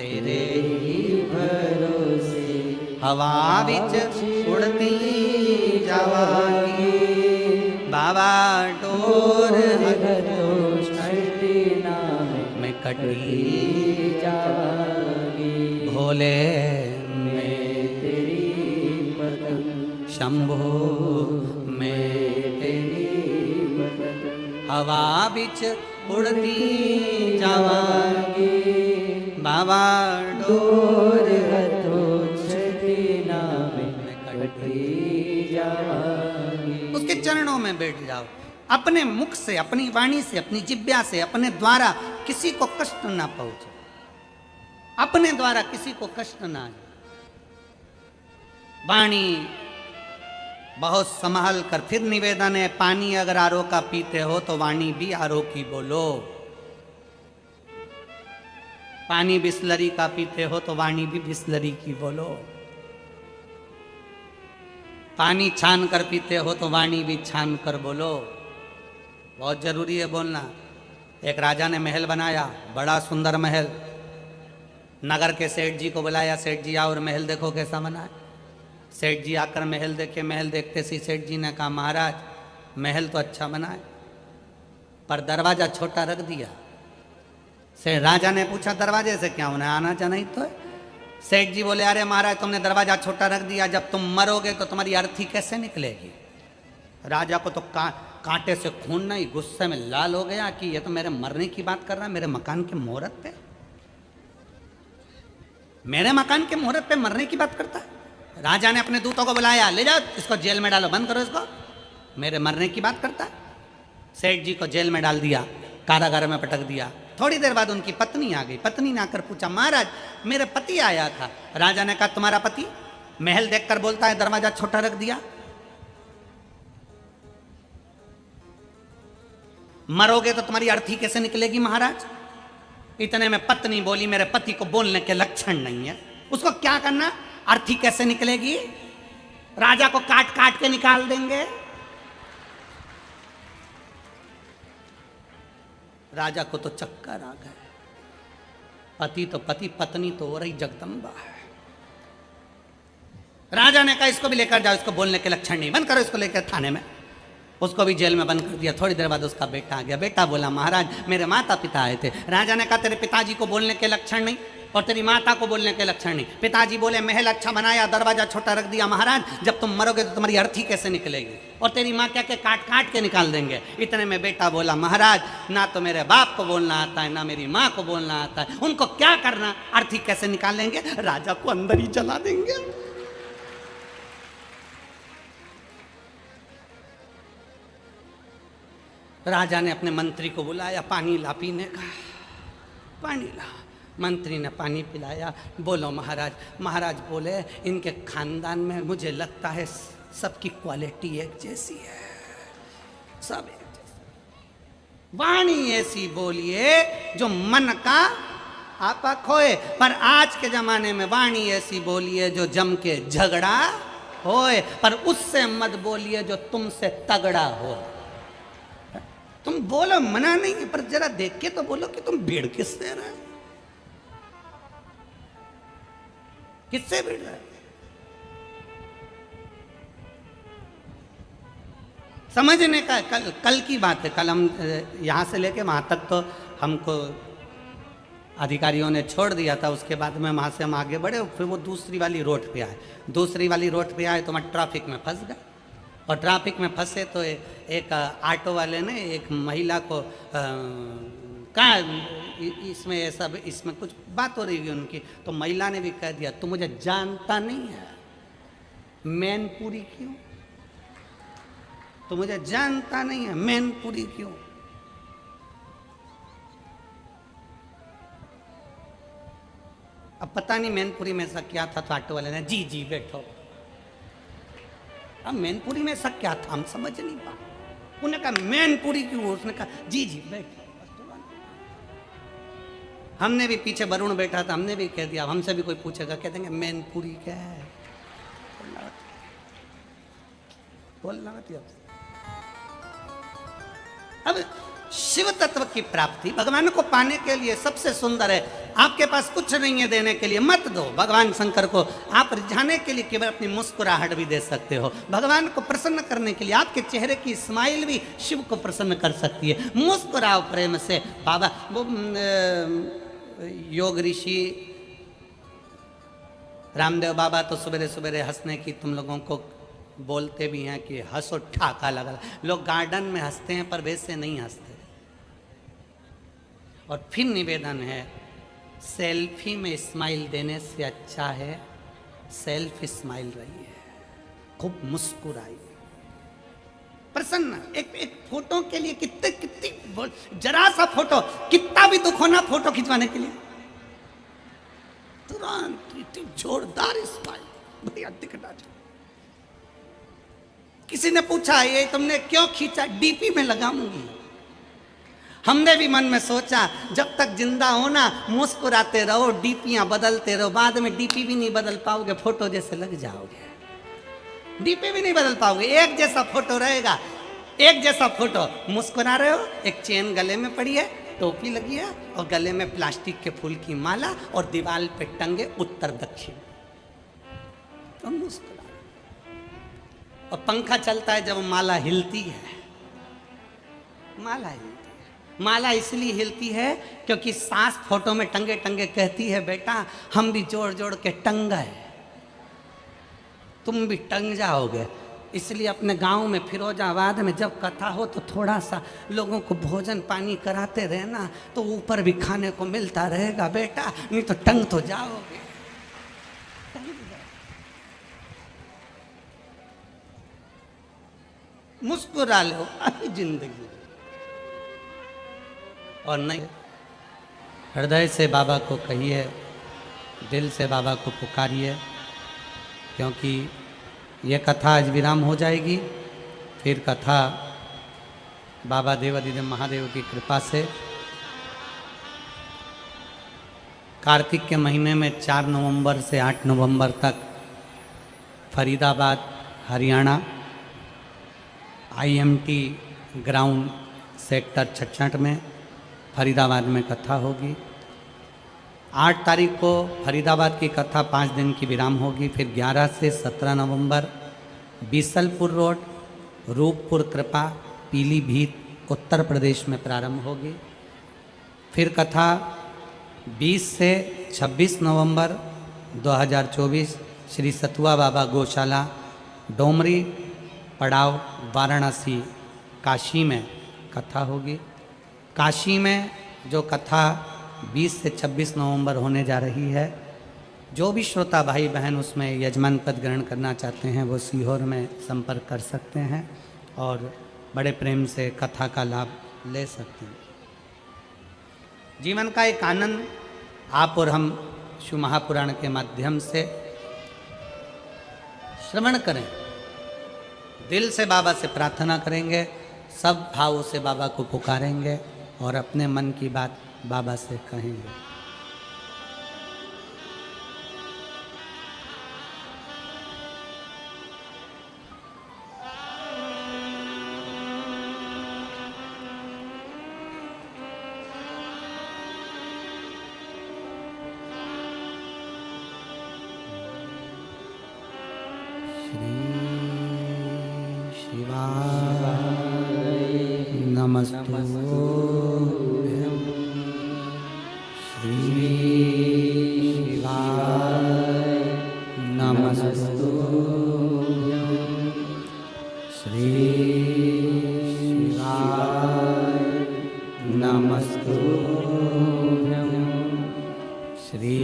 तेरे ही भरोसे हवा विच उड़ती जावांगी बाबा डोर हटो छठी नाम में कटी जावांगी भोले में तेरी पतंग शंभो में तेरी पतंग हवा बिच उड़ती जावांगी बाबा डोर हटो छठी नाम में कटी जावांगी। उसके चरणों में बैठ जाओ, अपने मुख से, अपनी वाणी से, अपनी जिह्वा से, अपने द्वारा किसी को कष्ट ना पहुंचे, अपने द्वारा किसी को कष्ट ना आए। वाणी बहुत संभाल कर, फिर निवेदन है, पानी अगर आरो का पीते हो तो वाणी भी आरो की बोलो। पानी बिस्लरी का पीते हो तो वाणी भी बिस्लरी की बोलो। पानी छान कर पीते हो तो वाणी भी छान कर बोलो। बहुत जरूरी है बोलना। एक राजा ने महल बनाया, बड़ा सुंदर महल। नगर के सेठ जी को बुलाया, सेठ जी आओ और महल देखो कैसा बना है। सेठ जी आकर महल देखे, महल देखते सी सेठ जी ने कहा महाराज महल तो अच्छा बना है पर दरवाजा छोटा रख दिया। से राजा ने पूछा दरवाजे से क्या उन्हें आना जाना ही तो है। सेठ जी बोले अरे महाराज तुमने दरवाजा छोटा रख दिया, जब तुम मरोगे तो तुम्हारी अर्थी कैसे निकलेगी। राजा को तो कांटे से खून नहीं, गुस्से में लाल हो गया कि ये तो मेरे मरने की बात कर रहा है, मेरे मकान के मुहूर्त पे, मेरे मकान के मुहूर्त पे मरने की बात करता है। राजा ने अपने दूतों को बुलाया, ले जाओ इसको जेल में डालो, बंद करो इसको, मेरे मरने की बात करता है। सेठ जी को जेल में डाल दिया, कारागार में पटक दिया। थोड़ी देर बाद उनकी पत्नी आ गई। पत्नी ने आकर पूछा महाराज मेरे पति आया था। राजा ने कहा तुम्हारा पति महल देखकर बोलता है दरवाजा छोटा रख दिया, मरोगे तो तुम्हारी अर्थी कैसे निकलेगी महाराज। इतने में पत्नी बोली मेरे पति को बोलने के लक्षण नहीं है, उसको क्या करना, अर्थी कैसे निकलेगी, राजा को काट काट के निकाल देंगे। राजा को तो चक्कर आ गए। पति तो पति, पत्नी तो हो रही जगदम्बा है। राजा ने कहा इसको भी लेकर जाओ, इसको बोलने के लक्षण नहीं, बंद करो इसको, लेकर थाने में। उसको भी जेल में बंद कर दिया। थोड़ी देर बाद उसका बेटा आ गया। बेटा बोला महाराज मेरे माता पिता आए थे। राजा ने कहा तेरे पिताजी को बोलने के लक्षण नहीं और तेरी माता को बोलने के लक्षण नहीं। पिताजी बोले महल अच्छा बनाया, दरवाजा छोटा रख दिया महाराज, जब तुम मरोगे तो तुम्हारी अर्थी कैसे निकलेगी, और तेरी माँ क्या क्या काट काट के निकाल देंगे। इतने में बेटा बोला महाराज ना तो मेरे बाप को बोलना आता है ना मेरी माँ को बोलना आता है, उनको क्या करना, अर्थी कैसे निकालेंगे, राजा को अंदर ही जला देंगे। राजा ने अपने मंत्री को बुलाया, पानी ला पीने का, पानी ला। मंत्री ने पानी पिलाया। बोलो महाराज। महाराज बोले इनके खानदान में मुझे लगता है सबकी क्वालिटी एक जैसी है, सब एक जैसी, वाणी ऐसी बोलिए जो मन का आपा खोए। पर आज के जमाने में वाणी ऐसी बोलिए जो जम के झगड़ा होए, पर उससे मत बोलिए जो तुमसे तगड़ा हो। तुम बोलो मना नहीं है, पर जरा देख के तो बोलो कि तुम भीड़ किससे रहे, किससे भीड़ रहे। समझने का कल की बात है। कल हम यहां से लेके वहां तक तो हमको अधिकारियों ने छोड़ दिया था। उसके बाद में वहां से हम आगे बढ़े, फिर वो दूसरी वाली रोड पे आए। दूसरी वाली रोड पे आए तो मैं ट्रैफिक में फंस गया। और ट्रैफिक में फंसे तो एक ऑटो वाले ने एक महिला को कहा इसमें सब, इसमें कुछ बात हो रही है उनकी, तो महिला ने भी कह दिया तू मुझे जानता नहीं है, मैनपुरी क्यों, तो मुझे जानता नहीं है, मैनपुरी क्यों। अब पता नहीं मैनपुरी में ऐसा क्या था, तो ऑटो वाले ने जी जी बैठो। अब मैनपुरी में ऐसा क्या था हम समझ नहीं पा। उन्होंने कहा मैनपुरी क्यों, उसने कहा जी जी बैठो। हमने भी पीछे वरुण बैठा था, हमने भी कह दिया, हमसे भी कोई पूछेगा कह देंगे मैनपुरी क्या है, बोलना मत। अब शिव तत्व की प्राप्ति भगवान को पाने के लिए सबसे सुंदर है। आपके पास कुछ नहीं है देने के लिए, मत दो। भगवान शंकर को आप रिझाने के लिए केवल अपनी मुस्कुराहट भी दे सकते हो। भगवान को प्रसन्न करने के लिए आपके चेहरे की स्माइल भी शिव को प्रसन्न कर सकती है। मुस्कुराओ प्रेम से। बाबा वो योग ऋषि रामदेव बाबा तो सवेरे सवेरे हंसने की तुम लोगों को बोलते भी हैं कि हंसो ठाका लगा। लोग गार्डन में हंसते हैं पर वैसे नहीं हंसते। और फिर निवेदन है, सेल्फी में स्माइल देने से अच्छा है सेल्फ स्माइल रही है, खूब मुस्कुराई, प्रसन्न। एक फोटो के लिए कितनी जरा सा फोटो, कितना भी दुख होना फोटो खिंचवाने के लिए तुरंत इतनी जोरदार स्माइल, बढ़िया दिखना चाहिए। किसी ने पूछा ये तुमने क्यों खींचा? डीपी में लगाऊंगी। हमने भी मन में सोचा जब तक जिंदा हो ना मुस्कुराते रहो, डीपियां बदलते रहो, बाद में डीपी भी नहीं बदल पाओगे, फोटो जैसे लग जाओगे। डीपी भी नहीं बदल पाओगे, एक जैसा फोटो रहेगा, एक जैसा फोटो। मुस्कुरा रहे हो, एक चेन गले में पड़ी है, टोपी लगी है और गले में प्लास्टिक के फूल की माला और दीवार पे टंगे उत्तर दक्षिण, तो मुस्कुरा। और पंखा चलता है जब माला हिलती है, माला हिलती है। माला इसलिए हिलती है क्योंकि सास फोटो में टंगे टंगे कहती है बेटा हम भी जोड़ जोड़ के टंग गए, तुम भी टंग जाओगे। इसलिए अपने गांव में फिरोजाबाद में जब कथा हो तो थोड़ा सा लोगों को भोजन पानी कराते रहना, तो ऊपर भी खाने को मिलता रहेगा बेटा, नहीं तो टंग तो जाओगे। मुस्कुरा लो जिंदगी। और नहीं, हृदय से बाबा को कहिए, दिल से बाबा को पुकारिए, क्योंकि ये कथा आज विराम हो जाएगी। फिर कथा बाबा देवाधिदेव महादेव की कृपा से कार्तिक के महीने में 4 नवंबर से 8 नवंबर तक Faridabad Haryana IMT ground sector 66 में फरीदाबाद में कथा होगी। 8 तारीख को फरीदाबाद की कथा 5 दिन की विराम होगी। फिर 11 से 17 नवंबर बीसलपुर रोड, रूपपुर कृपा, पीलीभीत उत्तर प्रदेश में प्रारंभ होगी। फिर कथा 20 से 26 नवंबर 2024 श्री सतुआ बाबा गौशाला डोमरी पड़ाव वाराणसी काशी में कथा होगी। काशी में जो कथा 20 से 26 नवंबर होने जा रही है, जो भी श्रोता भाई बहन उसमें यजमान पद ग्रहण करना चाहते हैं वो सीहोर में संपर्क कर सकते हैं और बड़े प्रेम से कथा का लाभ ले सकते हैं। जीवन का एक आनंद आप और हम शिव महापुराण के माध्यम से श्रवण करें, दिल से बाबा से प्रार्थना करेंगे, सब भावों से बाबा को पुकारेंगे और अपने मन की बात बाबा से कहेंगे। नमस्तुभ्यं श्री शिवाय, नमस्तुभ्यं श्री शिवाय, नमस्तुभ्यं श्री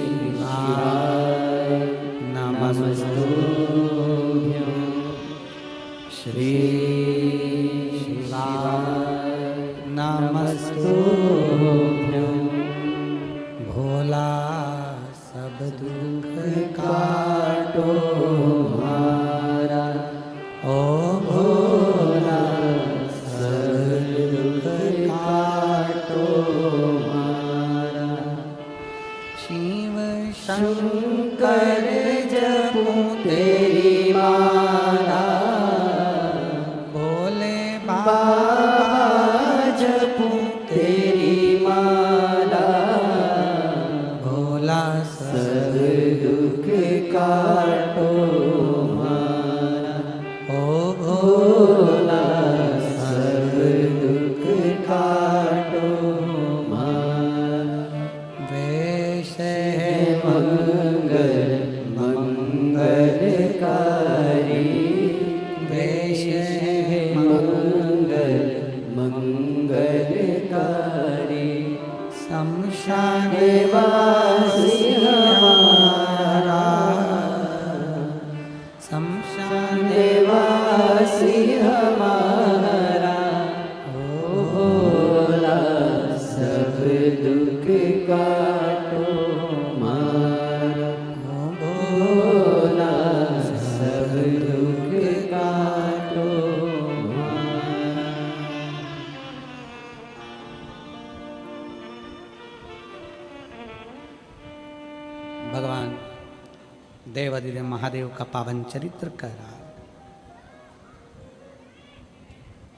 शिवाय, नमस्तुभ्यं श्री नमस्तुभ्यं। भोला सब दुख काटो मारा, ओ भोला सब दुख काटो मारा। शिव शंकर जपूं तेरी माला, भोले बाबा भोला सब दुख काटो मारा। ओ भोला सब दुख काटो मारा। वेश मंगल मंगलकारी। वेश मंगल मंगलकारी। शमशान वासी हमारा। शमशान वासी हमारा। भोला सब दुख काटो मारा। भोला सब दुख काटो मारा। भगवान देवाधिदेव महादेव का पावन चरित्र कह रहा है,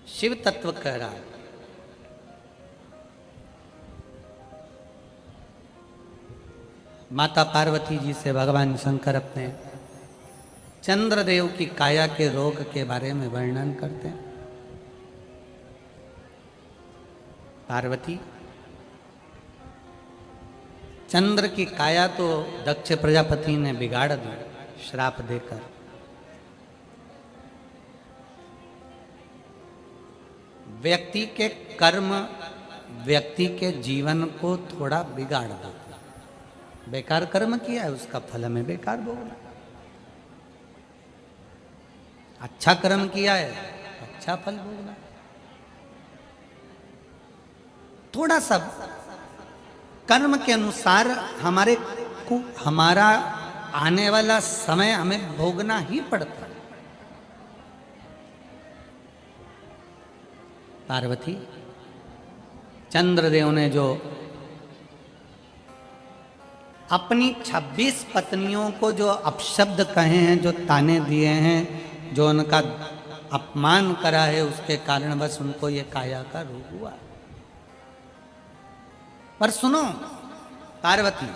शिव तत्व कह रहा है। माता पार्वती जी से भगवान शंकर अपने चंद्रदेव की काया के रोग के बारे में वर्णन करते हैं। पार्वती, चंद्र की काया तो दक्ष प्रजापति ने बिगाड़ दी श्राप देकर। व्यक्ति के कर्म व्यक्ति के जीवन को थोड़ा बिगाड़ देते। बेकार कर्म किया है, उसका फल हमें बेकार भोगना। अच्छा कर्म किया है, अच्छा फल भोगना। थोड़ा सा कर्म के अनुसार हमारे को हमारा आने वाला समय हमें भोगना ही पड़ता है। पार्वती, चंद्रदेव ने जो अपनी 26 पत्नियों को जो अपशब्द कहे हैं, जो ताने दिए हैं, जो उनका अपमान करा है, उसके कारण बस उनको ये काया का रोग हुआ। पर सुनो पार्वती,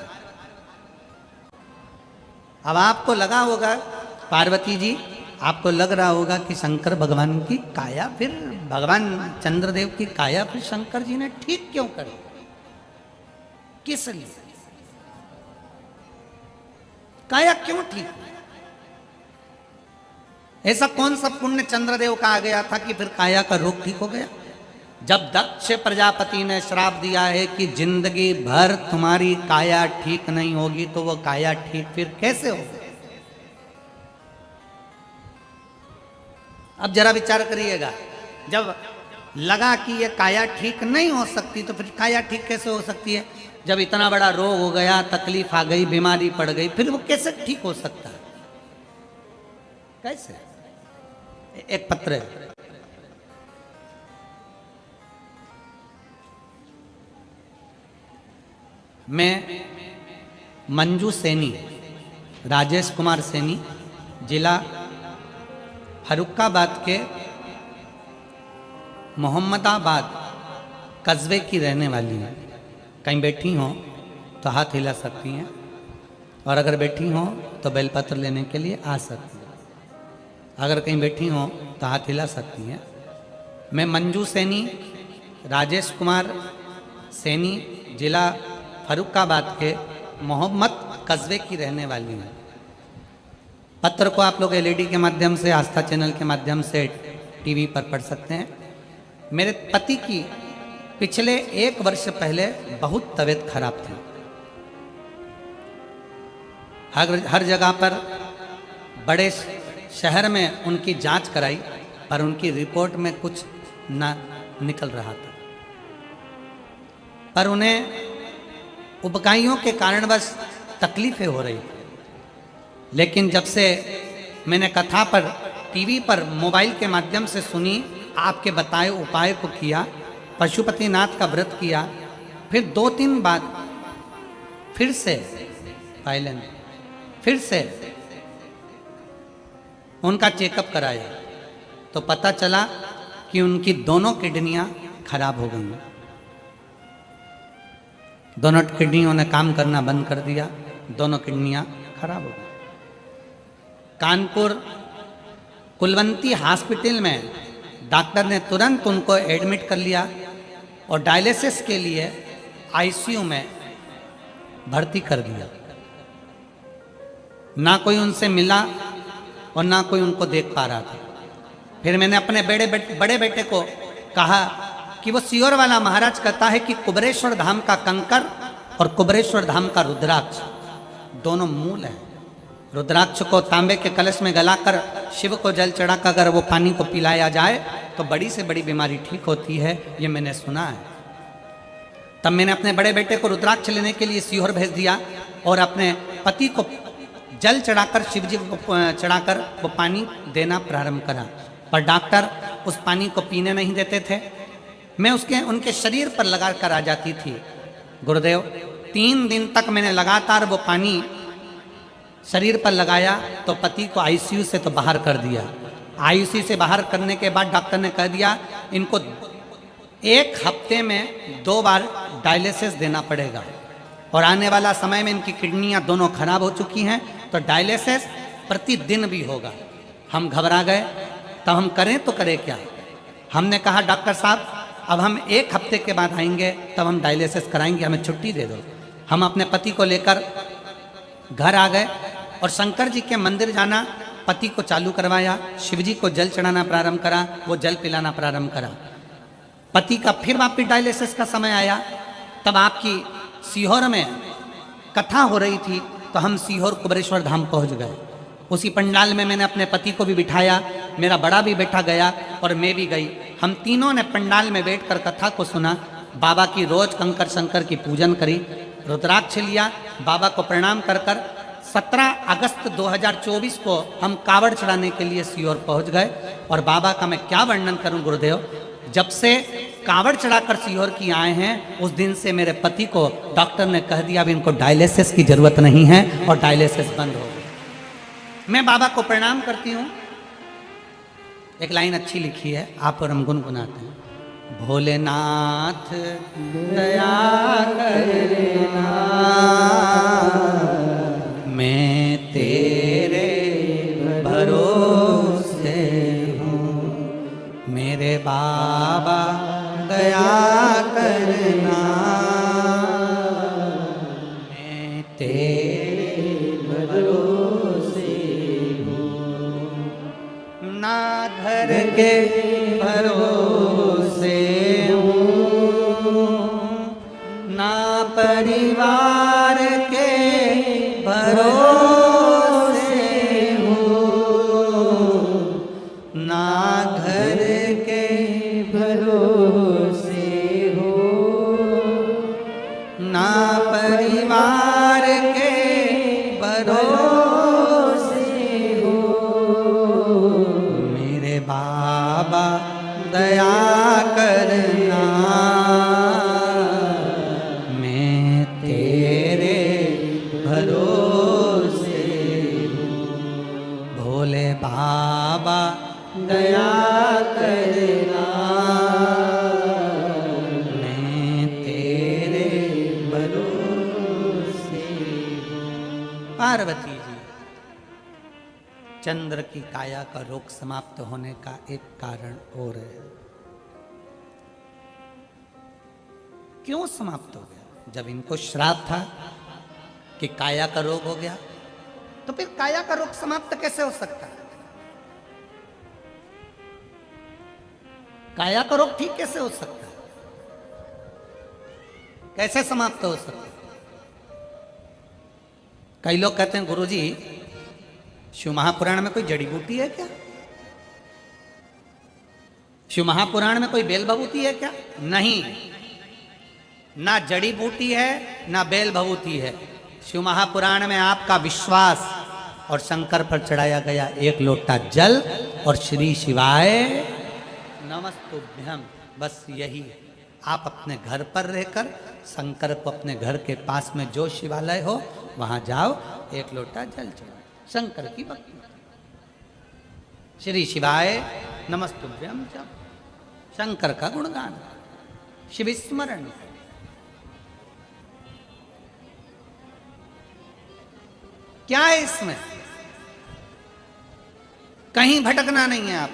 अब आपको लगा होगा, पार्वती जी आपको लग रहा होगा कि शंकर भगवान की काया, फिर भगवान चंद्रदेव की काया फिर शंकर जी ने ठीक क्यों कर, किस लिए काया क्यों ठीक? ऐसा कौन सा पुण्य चंद्रदेव का आ गया था कि फिर काया का रोग ठीक हो गया? जब दक्ष प्रजापति ने श्राप दिया है कि जिंदगी भर तुम्हारी काया ठीक नहीं होगी, तो वो काया ठीक फिर कैसे होगी? अब जरा विचार करिएगा, जब लगा कि ये काया ठीक नहीं हो सकती, तो फिर काया ठीक कैसे हो सकती है? जब इतना बड़ा रोग हो गया, तकलीफ आ गई, बीमारी पड़ गई, फिर वो कैसे ठीक हो सकता है? कैसे? एक पत्र है, मैं मंजू सैनी, राजेश कुमार सैनी, जिला फर्रुखाबाद के मोहम्मदाबाद कस्बे की रहने वाली हैं। कहीं बैठी हों तो हाथ हिला सकती हैं, और अगर बैठी हों तो बेलपत्र लेने के लिए आ सकती हैं। अगर कहीं बैठी हों तो हाथ हिला सकती हैं। मैं मंजू सैनी, राजेश कुमार सैनी, जिला फर्रुखाबाद के मोहम्मद कस्बे की रहने वाली हैं। पत्र को आप लोग एलईडी के माध्यम से, आस्था चैनल के माध्यम से टीवी पर पढ़ सकते हैं। मेरे पति की पिछले 1 वर्ष पहले बहुत तबीयत खराब थी। हर जगह पर बड़े शहर में उनकी जांच कराई, पर उनकी रिपोर्ट में कुछ ना निकल रहा था। पर उन्हें उबकाइयों के कारण बस तकलीफें हो रही थी। लेकिन जब से मैंने कथा पर, टीवी पर, मोबाइल के माध्यम से सुनी, आपके बताए उपाय को किया, पशुपतिनाथ का व्रत किया, फिर 2-3 बार फिर से पायलन, फिर से उनका चेकअप कराया, तो पता चला कि उनकी दोनों किडनियां खराब हो गई। दोनों किडनियों ने काम करना बंद कर दिया, दोनों किडनियां खराब हो गई। कानपुर कुलवंती हॉस्पिटल में डॉक्टर ने तुरंत उनको एडमिट कर लिया और डायलिसिस के लिए आईसीयू में भर्ती कर दिया। ना कोई उनसे मिला और ना कोई उनको देख पा रहा था। फिर मैंने अपने बड़े बेटे को कहा कि वो सियोर वाला महाराज कहता है कि कुबरेश्वर धाम का कंकर और कुबरेश्वर धाम का रुद्राक्ष दोनों मूल हैं। रुद्राक्ष को तांबे के कलश में गलाकर शिव को जल चढ़ाकर अगर वो पानी को पिलाया जाए तो बड़ी से बड़ी बीमारी ठीक होती है, ये मैंने सुना है। तब मैंने अपने बड़े बेटे को रुद्राक्ष लेने के लिए सीहोर भेज दिया और अपने पति को जल चढ़ाकर शिव जी को चढ़ाकर वो पानी देना प्रारंभ करा। पर डॉक्टर उस पानी को पीने नहीं देते थे। मैं उनके शरीर पर लगा कर आ जाती थी। गुरुदेव 3 दिन तक मैंने लगातार वो पानी शरीर पर लगाया तो पति को आईसीयू से तो बाहर कर दिया। आईसीयू से बाहर करने के बाद डॉक्टर ने कह दिया इनको 1 हफ्ते में 2 बार डायलिसिस देना पड़ेगा और आने वाला समय में इनकी किडनियां दोनों खराब हो चुकी हैं तो डायलिसिस प्रतिदिन भी होगा। हम घबरा गए। तब हम करें तो करें क्या। हमने कहा डॉक्टर साहब अब हम 1 हफ्ते के बाद आएंगे तब हम डायलिसिस कराएंगे, हमें छुट्टी दे दो। हम अपने पति को लेकर घर आ गए और शंकर जी के मंदिर जाना पति को चालू करवाया। शिव जी को जल चढ़ाना प्रारंभ करा, वो जल पिलाना प्रारंभ करा। पति का फिर वापिस डायलिसिस का समय आया। तब आपकी सीहोर में कथा हो रही थी तो हम सीहोर कुबरेश्वर धाम पहुंच गए। उसी पंडाल में मैंने अपने पति को भी बिठाया, मेरा बड़ा भी बेटा गया और मैं भी गई। हम तीनों ने पंडाल में बैठकर कथा को सुना। बाबा की रोज कंकर शंकर की पूजन करी, रुद्राक्ष लिया, बाबा को प्रणाम कर 17 अगस्त 2024 को हम कावड़ चढ़ाने के लिए सीहोर पहुंच गए। और बाबा का मैं क्या वर्णन करूं गुरुदेव, जब से कावड़ चढ़ाकर सीहोर की आए हैं उस दिन से मेरे पति को डॉक्टर ने कह दिया अब इनको डायलिसिस की जरूरत नहीं है और डायलिसिस बंद हो गई। मैं बाबा को प्रणाम करती हूँ। एक लाइन अच्छी लिखी है, आप और हम गुनगुनाते हैं। भोलेनाथ दया करना मैं तेरे भरोसे हूँ, मेरे बाबा दया करना मैं तेरे भरोसे हूँ, ना घर के भरोसे हूँ, ना परिवार के भरोसे हूँ, ना घर के भरोसे हूँ, ना परिवार के भरोसे हूँ, मेरे बाबा दया करना मैं तेरे भरोसे हूँ, भोले बाबा दया करना मैं तेरे भरोसे हूँ। पार्वती जी, चंद्र की काया का रोग समाप्त होने का एक कारण और है। क्यों समाप्त हो गया? जब इनको श्राप था कि काया का रोग हो गया तो फिर काया का रोग समाप्त कैसे हो सकता है? काया का रोग ठीक कैसे हो सकता है? कैसे समाप्त हो सकता है? कई लोग कहते हैं गुरुजी शिव महापुराण में कोई जड़ी बूटी है क्या? शिव महापुराण में कोई बेल भभूति है क्या? नहीं, ना जड़ी बूटी है ना बेल भभूति है। शिव महापुराण में आपका विश्वास और शंकर पर चढ़ाया गया 1 लोटा जल और श्री शिवाय नमस्तुभ्यम, बस यही है। आप अपने घर पर रहकर शंकर को अपने घर के पास में जो शिवालय हो वहां जाओ, 1 लोटा जल चढ़ाओ, शंकर की भक्ति, श्री शिवाय नमस्तुभ्यम जप, शंकर का गुणगान, शिव स्मरण। क्या है इसमें? कहीं भटकना नहीं है, आप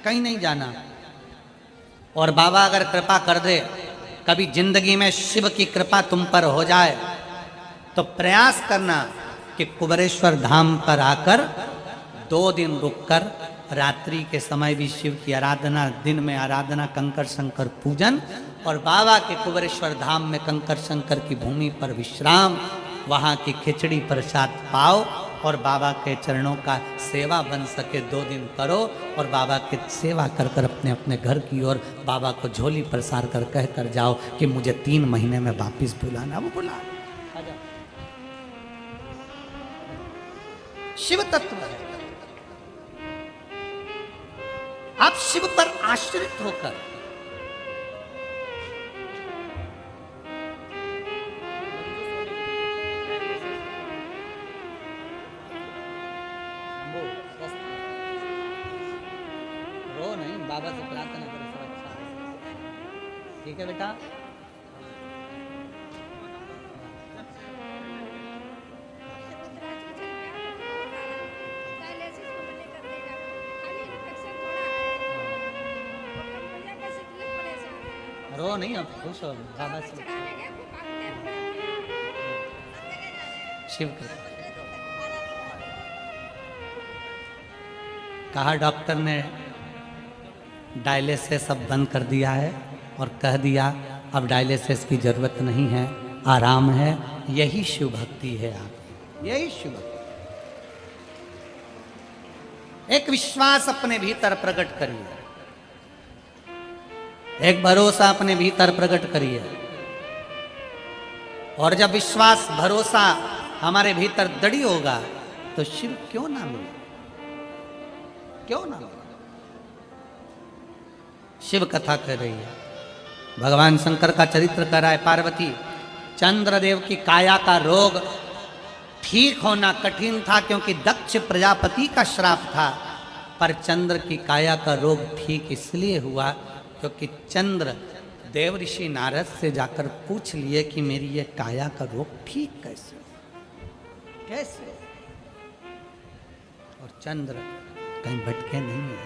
कहीं नहीं जाना। और बाबा अगर कृपा कर दे, कभी जिंदगी में शिव की कृपा तुम पर हो जाए, तो प्रयास करना कि कुबेरेश्वर धाम पर आकर 2 दिन रुककर रात्रि के समय भी शिव की आराधना, दिन में आराधना, कंकर शंकर पूजन, और बाबा के कुबेरेश्वर धाम में कंकर शंकर की भूमि पर विश्राम, वहाँ की खिचड़ी प्रसाद पाओ और बाबा के चरणों का सेवा बन सके 2 दिन करो, और बाबा की सेवा कर कर अपने अपने घर की ओर बाबा को झोली प्रसार कर कह कर जाओ कि मुझे 3 महीने में वापिस बुलाना। वो बुला शिव तत्व है। आप शिव पर आश्रित होकर रो नहीं, बाबा से प्रार्थना करो, सब अच्छा है। ठीक है बेटा? रो नहीं, अब खुश हो बाबा से। शिव कृपा। कहा डॉक्टर ने डायलिसिस अब बंद कर दिया है और कह दिया अब डायलिसिस की जरूरत नहीं है, आराम है। यही शिव भक्ति है आप, यही शिव भक्ति। एक विश्वास अपने भीतर प्रकट करिए, एक भरोसा अपने भीतर प्रकट करिए, और जब विश्वास भरोसा हमारे भीतर दृढ़ होगा तो शिव क्यों ना मिले, क्यों ना मिले। शिव कथा कर रही है, भगवान शंकर का चरित्र कर रहा है। पार्वती, चंद्रदेव की काया का रोग ठीक होना कठिन था क्योंकि दक्ष प्रजापति का श्राप था, पर चंद्र की काया का रोग ठीक इसलिए हुआ क्योंकि चंद्र देव ऋषि नारद से जाकर पूछ लिए कि मेरी ये काया का रोग ठीक कैसे कैसे। और चंद्र कहीं भटके नहीं है,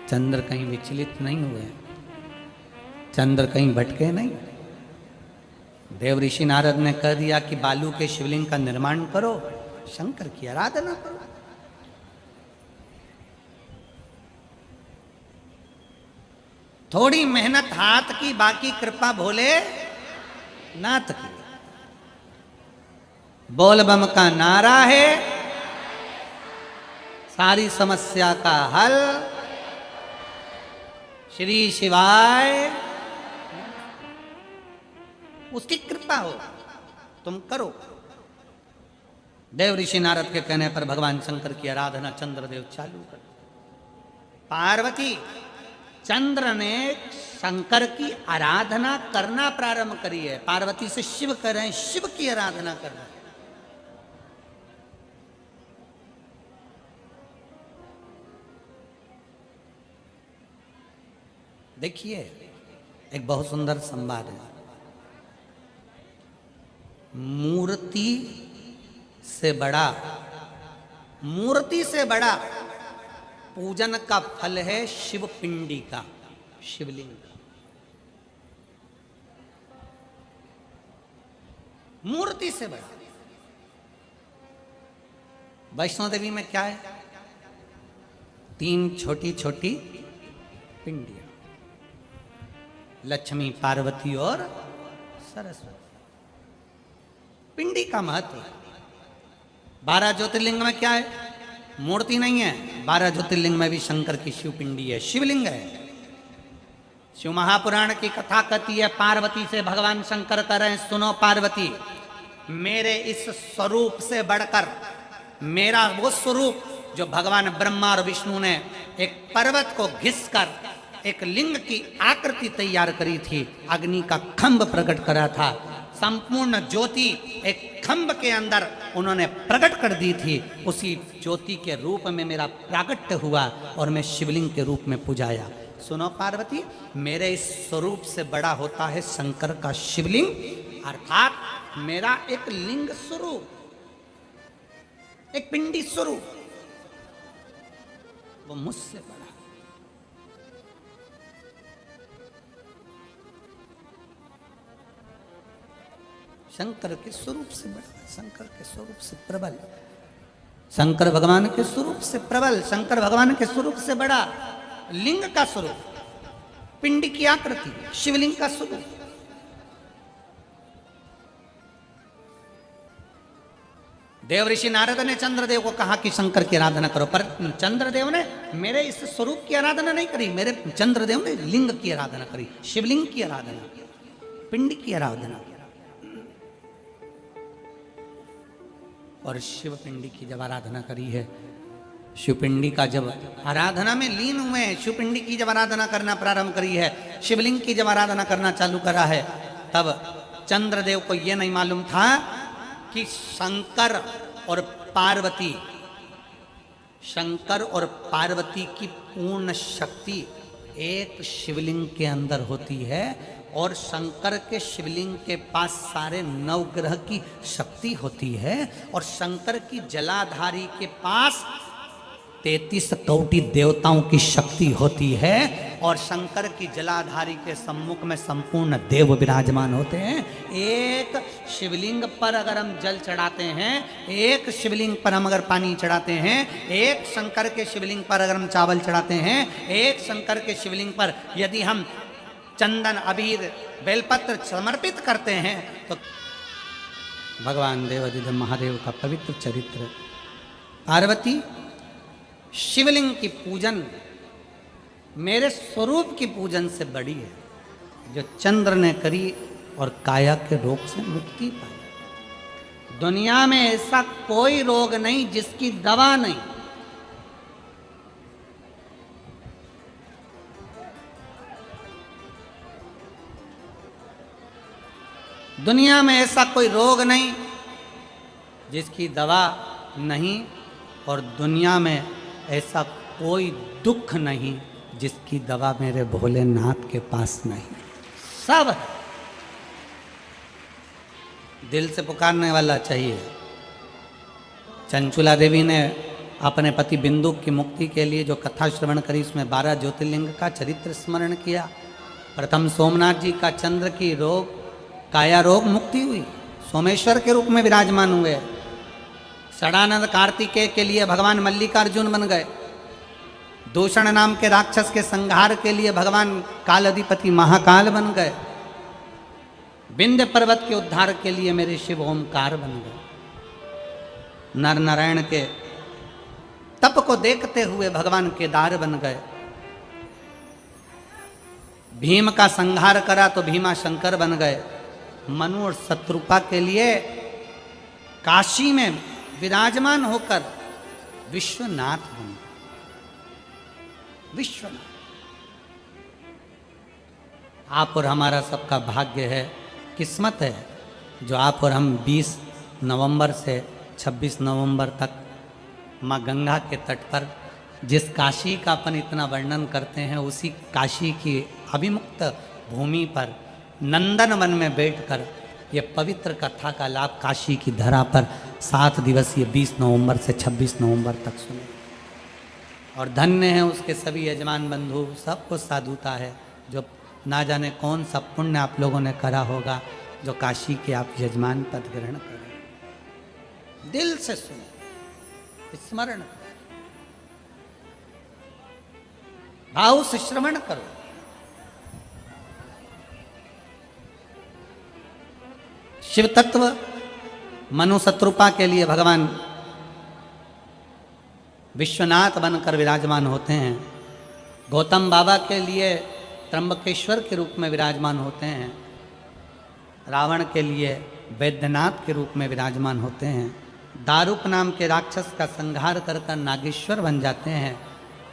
चंद्र कहीं विचलित नहीं हुए, चंद्र कहीं भटके नहीं। देव ऋषि नारद ने कह दिया कि बालू के शिवलिंग का निर्माण करो, शंकर की आराधना करो। थोड़ी मेहनत हाथ की, बाकी कृपा भोले नाथ की। बोल बम का नारा है सारी समस्या का हल, श्री शिवाय। उसकी कृपा हो, तुम करो। देव ऋषि नारद के कहने पर भगवान शंकर की आराधना चंद्रदेव चालू कर। पार्वती, चंद्र ने शंकर की आराधना करना प्रारंभ करी है। पार्वती से शिव कर रहे हैं, शिव की आराधना कर रहे हैं। देखिए, एक बहुत सुंदर संवाद है। मूर्ति से बड़ा पूजन का फल है शिव पिंडी का, शिवलिंग। मूर्ति से बड़ा। वैष्णो देवी में क्या है? 3 छोटी छोटी पिंडियां, लक्ष्मी, पार्वती और सरस्वती। पिंडी का महत्व है। 12 ज्योतिर्लिंग में क्या है? मूर्ति नहीं है। 12 ज्योतिर्लिंग में भी शंकर की शिव पिंडी है, शिवलिंग है। शिव महापुराण की कथा कहती है, पार्वती से भगवान शंकर कह रहे हैं, सुनो पार्वती, मेरे इस स्वरूप से बढ़कर मेरा वो स्वरूप जो भगवान ब्रह्मा और विष्णु ने एक पर्वत को घिसकर एक लिंग की आकृति तैयार करी थी, अग्नि का खंभ प्रकट करा था, संपूर्ण ज्योति एक खंभ के अंदर उन्होंने प्रकट कर दी थी। उसी ज्योति के रूप में मेरा प्राकट्य हुआ और मैं शिवलिंग के रूप में पूजाया। सुनो पार्वती, मेरे इस स्वरूप से बड़ा होता है शंकर का शिवलिंग, अर्थात मेरा एक लिंग स्वरूप। एक पिंडी स्वरूप, वो मुझसे बड़ा। शंकर के स्वरूप से बड़ा, शंकर के स्वरूप से प्रबल, शंकर भगवान के स्वरूप से प्रबल, शंकर भगवान के स्वरूप से बड़ा। लिंग का स्वरूप, पिंड की आकृति, शिवलिंग का स्वरूप। देव ऋषि नारद ने चंद्रदेव को कहा कि शंकर की आराधना करो, पर चंद्रदेव ने मेरे इस स्वरूप की आराधना नहीं करी, मेरे चंद्रदेव ने लिंग की आराधना करी, शिवलिंग की आराधना, पिंड की आराधना। और शिव पिंडी की जब आराधना करी है, शिव पिंडी का जब आराधना में लीन हुए, शिव पिंडी की जब आराधना करना प्रारंभ करी है, शिवलिंग की जब आराधना करना चालू करा है, तब चंद्रदेव को यह नहीं मालूम था कि शंकर और पार्वती, शंकर और पार्वती की पूर्ण शक्ति एक शिवलिंग के अंदर होती है, और शंकर के शिवलिंग के पास सारे नवग्रह की शक्ति होती है, और शंकर की जलाधारी के पास 33 कोटि देवताओं की शक्ति होती है, और शंकर की जलाधारी के सम्मुख में संपूर्ण देव विराजमान होते हैं। एक शिवलिंग पर अगर हम जल चढ़ाते हैं, एक शिवलिंग पर हम अगर पानी चढ़ाते हैं, एक शंकर के शिवलिंग पर अगर हम चावल चढ़ाते हैं, एक शंकर के शिवलिंग पर यदि हम चंदन अबीर बेलपत्र समर्पित करते हैं, तो भगवान देवाधिदेव महादेव का पवित्र चरित्र। पार्वती शिवलिंग की पूजन मेरे स्वरूप की पूजन से बड़ी है, जो चंद्र ने करी और काया के रोग से मुक्ति पाई। दुनिया में ऐसा कोई रोग नहीं जिसकी दवा नहीं। दुनिया में ऐसा कोई रोग नहीं जिसकी दवा नहीं, और दुनिया में ऐसा कोई दुख नहीं जिसकी दवा मेरे भोलेनाथ के पास नहीं। सब दिल से पुकारने वाला चाहिए। चंचुला देवी ने अपने पति बिंदु की मुक्ति के लिए जो कथा श्रवण करी, उसमें 12 ज्योतिर्लिंग का चरित्र स्मरण किया। प्रथम सोमनाथ जी का चंद्र की रोग, काया रोग मुक्ति हुई, सोमेश्वर के रूप में विराजमान हुए। षडानंद कार्तिकेय के लिए भगवान मल्लिकार्जुन बन गए। दूषण नाम के राक्षस के संहार के लिए भगवान काल अधिपति महाकाल बन गए। विंध्य पर्वत के उद्धार के लिए मेरे शिव ओमकार बन गए। नर नारायण के तप को देखते हुए भगवान केदार बन गए। भीम का संहार करा तो भीमा शंकर बन गए। मनु और शत्रुपा के लिए काशी में विराजमान होकर विश्वनाथ बन गए। विश्वनाथ आप और हमारा सबका भाग्य है, किस्मत है, जो आप और हम 20 नवंबर से 26 नवंबर तक माँ गंगा के तट पर जिस काशी का अपन इतना वर्णन करते हैं, उसी काशी की अभिमुक्त भूमि पर नंदन वन में बैठकर ये पवित्र कथा का लाभ काशी की धरा पर 7 दिवसीय 20 नवंबर से 26 नवंबर तक सुने। और धन्य है उसके सभी यजमान बंधु, सबको साधुता है, जो ना जाने कौन सा पुण्य आप लोगों ने करा होगा, जो काशी के आप यजमान पद ग्रहण करें। दिल से सुने, स्मरण करो, भाव से श्रवण करो। शिव तत्व मनु शत्रुपा के लिए भगवान विश्वनाथ बनकर विराजमान होते हैं। गौतम बाबा के लिए त्र्यंबकेश्वर के रूप में विराजमान होते हैं। रावण के लिए वैद्यनाथ के रूप में विराजमान होते हैं। दारुक नाम के राक्षस का संहार कर नागेश्वर बन जाते हैं।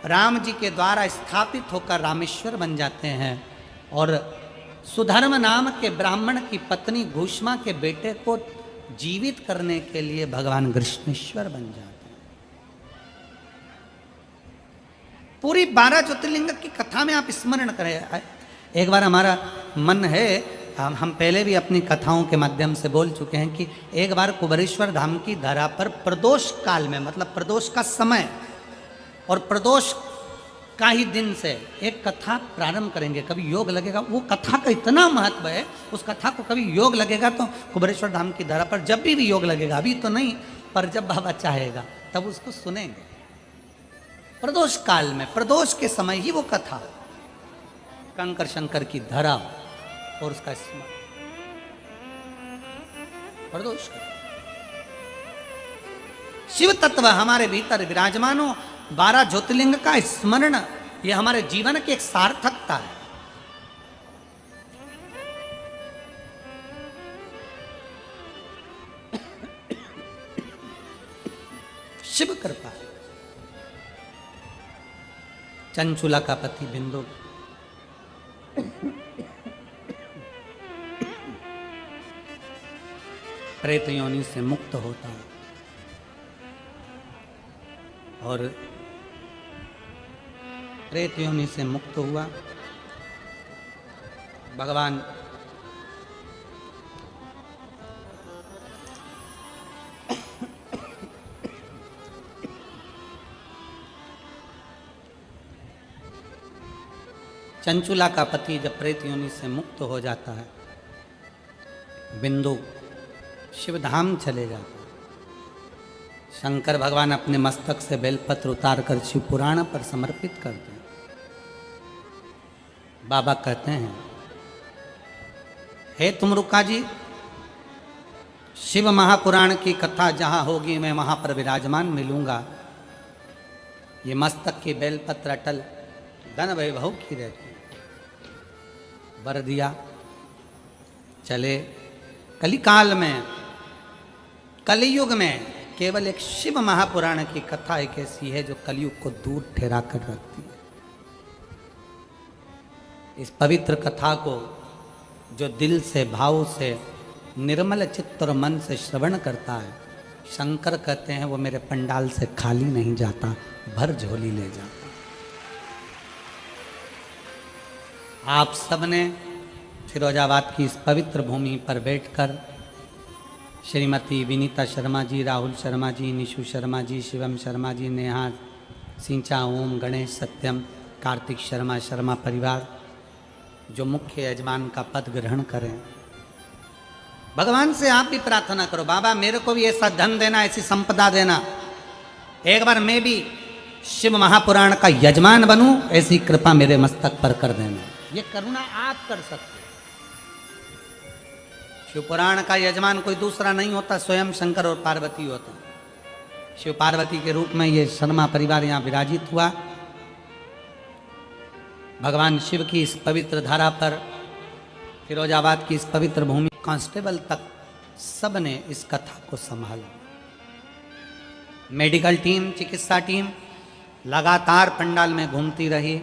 राम जी के द्वारा स्थापित होकर रामेश्वर बन जाते हैं। और सुधर्म नाम के ब्राह्मण की पत्नी घूष्मा के बेटे को जीवित करने के लिए भगवान कृष्णेश्वर बन जाते हैं। पूरी 12 ज्योतिर्लिंग की कथा में आप स्मरण करें। एक बार हमारा मन है हम पहले भी अपनी कथाओं के माध्यम से बोल चुके हैं कि एक बार कुबेरेश्वर धाम की धरा पर प्रदोष काल में, मतलब प्रदोष का समय और प्रदोष का ही दिन से एक कथा प्रारंभ करेंगे। कभी योग लगेगा, वो कथा का इतना महत्व है, उस कथा को कभी योग लगेगा तो कुबेरेश्वर धाम की धरा पर जब भी योग लगेगा, अभी तो नहीं, पर जब बाबा चाहेगा तब उसको सुनेंगे। प्रदोष काल में, प्रदोष के समय ही वो कथा, कंकर शंकर की धरा और उसका स्मरण, प्रदोष का शिव तत्व हमारे भीतर विराजमान हो, 12 ज्योतिर्लिंग का स्मरण, ये हमारे जीवन की एक सार्थकता है। शिव कृपा, चंचुला का पति बिंदु प्रेत योनि से मुक्त होता है और प्रेत योनि से मुक्त हुआ। भगवान चंचुला का पति जब प्रेत योनि से मुक्त हो जाता है, बिंदु शिवधाम चले जाता है। शंकर भगवान अपने मस्तक से बेलपत्र उतार कर शिव पुराण पर समर्पित करते हैं। बाबा कहते हैं, हे तुमरुका जी, शिव महापुराण की कथा जहां होगी मैं वहां पर विराजमान मिलूंगा। ये मस्तक की बेलपत्र अटल धन वैभव की रहती, वर दिया। चले कलिकाल में, कलियुग में केवल एक शिव महापुराण की कथा एक ऐसी है जो कलियुग को दूर ठहरा कर रखती है। इस पवित्र कथा को जो दिल से, भाव से, निर्मल चित्त और मन से श्रवण करता है, शंकर कहते हैं वो मेरे पंडाल से खाली नहीं जाता, भर झोली ले जाता। आप सबने फिरोजाबाद की इस पवित्र भूमि पर बैठकर श्रीमती विनीता शर्मा जी, राहुल शर्मा जी, निशु शर्मा जी, शिवम शर्मा जी, नेहा सिंचा, ओम, गणेश, सत्यम, कार्तिक शर्मा, शर्मा परिवार जो मुख्य यजमान का पद ग्रहण करें। भगवान से आप भी प्रार्थना करो, बाबा मेरे को भी ऐसा धन देना, ऐसी संपदा देना, एक बार मैं भी शिव महापुराण का यजमान बनूं, ऐसी कृपा मेरे मस्तक पर कर देना। ये करुणा आप कर सकते। शिव पुराण का यजमान कोई दूसरा नहीं होता, स्वयं शंकर और पार्वती होते। शिव पार्वती के रूप में ये शर्मा परिवार यहाँ विराजित हुआ। भगवान शिव की इस पवित्र धारा पर, फिरोजाबाद की इस पवित्र भूमि, कांस्टेबल तक सब ने इस कथा को संभाला। मेडिकल टीम, चिकित्सा टीम लगातार पंडाल में घूमती रही।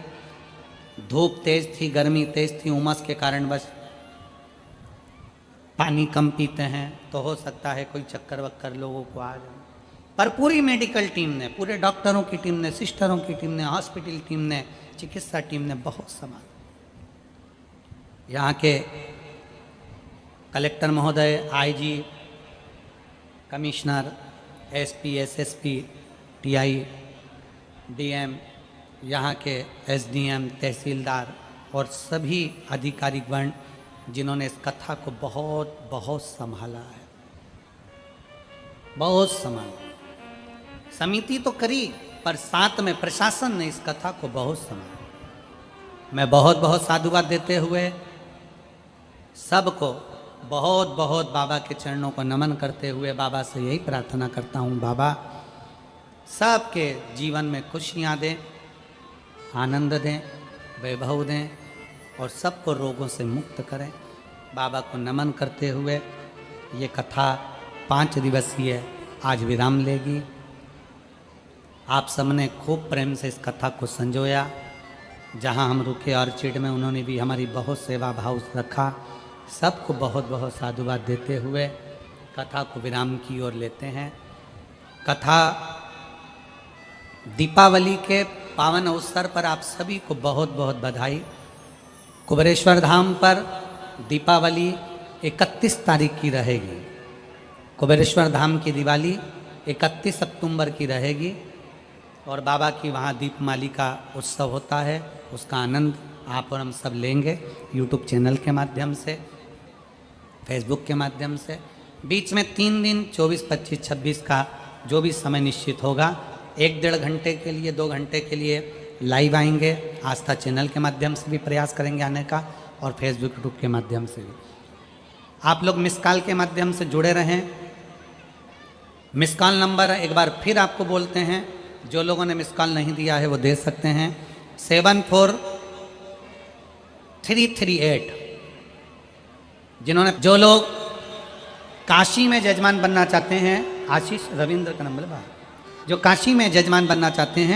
धूप तेज थी, गर्मी तेज थी, उमस के कारण बस पानी कम पीते हैं तो हो सकता है कोई चक्कर वक्कर लोगों को आ जाए, पर पूरी मेडिकल टीम ने, पूरे डॉक्टरों की टीम ने, सिस्टरों की टीम ने, हॉस्पिटल टीम ने, चिकित्सा टीम ने बहुत संभाला। यहाँ के कलेक्टर महोदय, IG, commissioner, SP, SSP, TI, DM, यहाँ के एसडीएम, तहसीलदार और सभी अधिकारीगण जिन्होंने इस कथा को बहुत बहुत संभाला है, बहुत संभाला। समिति तो करी पर साथ में प्रशासन ने इस कथा को बहुत संभाला। मैं बहुत बहुत साधुवाद देते हुए सबको बहुत बहुत बाबा के चरणों को नमन करते हुए बाबा से यही प्रार्थना करता हूँ, बाबा सबके जीवन में खुशियाँ दें, आनंद दें, वैभव दें और सबको रोगों से मुक्त करें। बाबा को नमन करते हुए ये कथा 5 दिवसीय आज विराम लेगी। आप सबने खूब प्रेम से इस कथा को संजोया। जहां हम रुके ऑर्चिड में, उन्होंने भी हमारी बहुत सेवा भाव रखा। सबको बहुत बहुत साधुवाद देते हुए कथा को विराम की ओर लेते हैं। कथा दीपावली के पावन अवसर पर आप सभी को बहुत बहुत बधाई। कुबेरेश्वर धाम पर दीपावली 31 तारीख की रहेगी। कुबेरेश्वर धाम की दिवाली 31 अक्टूबर की रहेगी और बाबा की वहाँ दीपमाली का उत्सव होता है। उसका आनंद आप और हम सब लेंगे यूट्यूब चैनल के माध्यम से, फेसबुक के माध्यम से। बीच में 3 दिन 24, 25, 26 का जो भी समय निश्चित होगा 1-1.5 घंटे के लिए, 2 घंटे के लिए लाइव आएंगे। आस्था चैनल के माध्यम से भी प्रयास करेंगे आने का और फेसबुक यूट्यूब के माध्यम से भी। आप लोग मिस कॉल के माध्यम से जुड़े रहें। मिस कॉल नंबर एक बार फिर आपको बोलते हैं, जो लोगों ने मिस कॉल नहीं दिया है वो दे सकते हैं। 74338। जो लोग काशी में जजमान बनना चाहते हैं, आशीष रविंद्र का नंबर, जो काशी में जजमान बनना चाहते हैं